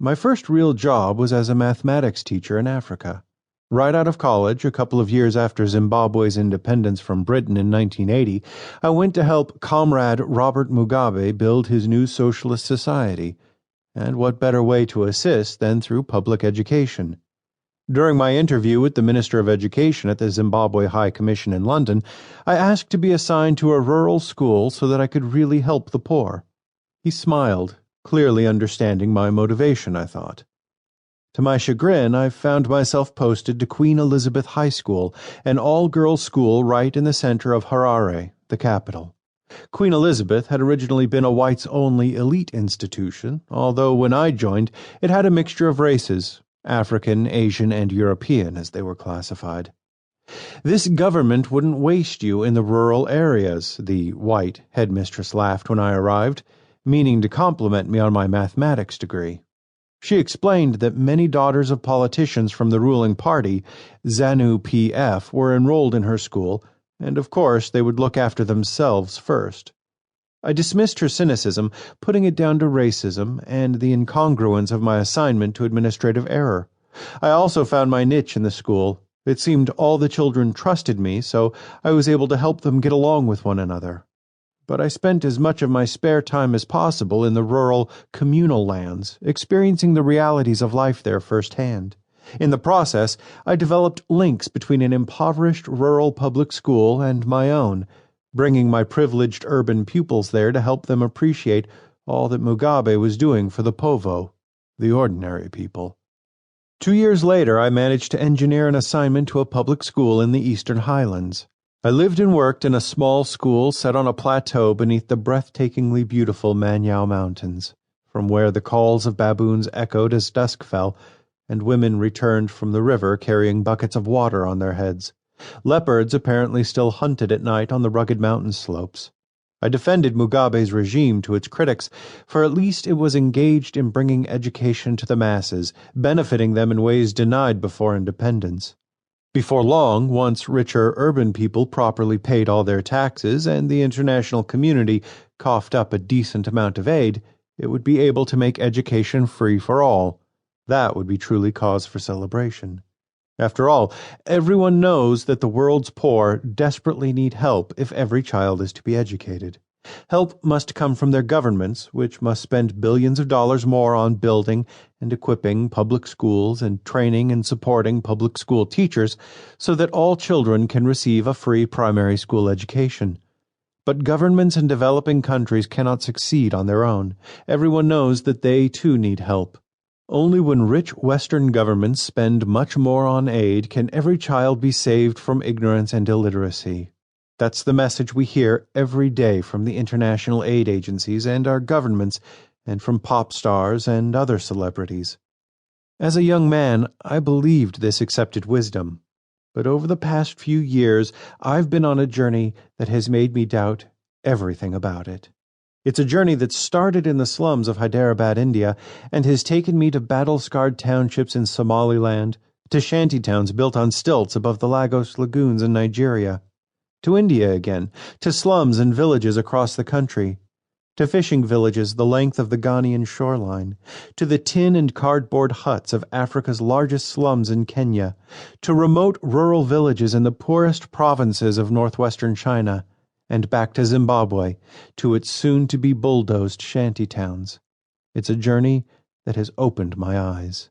My first real job was as a mathematics teacher in Africa. Right out of college, a couple of years after Zimbabwe's independence from Britain in 1980, I went to help Comrade Robert Mugabe build his new socialist society. And what better way to assist than through public education? During my interview with the Minister of Education at the Zimbabwe High Commission in London, I asked to be assigned to a rural school so that I could really help the poor. He smiled, clearly understanding my motivation, I thought. To my chagrin, I found myself posted to Queen Elizabeth High School, an all-girls school right in the center of Harare, the capital. Queen Elizabeth had originally been a whites-only elite institution, although when I joined, it had a mixture of races, African, Asian, and European, as they were classified. This government wouldn't waste you in the rural areas, the white headmistress laughed when I arrived, meaning to compliment me on my mathematics degree. She explained that many daughters of politicians from the ruling party, ZANU-PF, were enrolled in her school, and of course they would look after themselves first. I dismissed her cynicism, putting it down to racism and the incongruence of my assignment to administrative error. I also found my niche in the school. It seemed all the children trusted me, so I was able to help them get along with one another. But I spent as much of my spare time as possible in the rural, communal lands, experiencing the realities of life there firsthand. In the process, I developed links between an impoverished rural public school and my own, bringing my privileged urban pupils there to help them appreciate all that Mugabe was doing for the povo, the ordinary people. 2 years later, I managed to engineer an assignment to a public school in the Eastern Highlands. I lived and worked in a small school set on a plateau beneath the breathtakingly beautiful Manyao Mountains, from where the calls of baboons echoed as dusk fell, and women returned from the river carrying buckets of water on their heads. Leopards apparently still hunted at night on the rugged mountain slopes. I defended Mugabe's regime to its critics, for at least it was engaged in bringing education to the masses, benefiting them in ways denied before independence. Before long, once richer urban people properly paid all their taxes and the international community coughed up a decent amount of aid, it would be able to make education free for all. That would be truly cause for celebration. After all, everyone knows that the world's poor desperately need help if every child is to be educated. Help must come from their governments, which must spend billions of dollars more on building and equipping public schools and training and supporting public school teachers so that all children can receive a free primary school education. But governments in developing countries cannot succeed on their own. Everyone knows that they too need help. Only when rich Western governments spend much more on aid can every child be saved from ignorance and illiteracy. That's the message we hear every day from the international aid agencies and our governments, and from pop stars and other celebrities. As a young man, I believed this accepted wisdom, but over the past few years, I've been on a journey that has made me doubt everything about it. It's a journey that started in the slums of Hyderabad, India, and has taken me to battle-scarred townships in Somaliland, to shantytowns built on stilts above the Lagos lagoons in Nigeria, to India again, to slums and villages across the country, to fishing villages the length of the Ghanaian shoreline, to the tin and cardboard huts of Africa's largest slums in Kenya, to remote rural villages in the poorest provinces of northwestern China, and back to Zimbabwe, to its soon-to-be bulldozed shanty towns. It's a journey that has opened my eyes.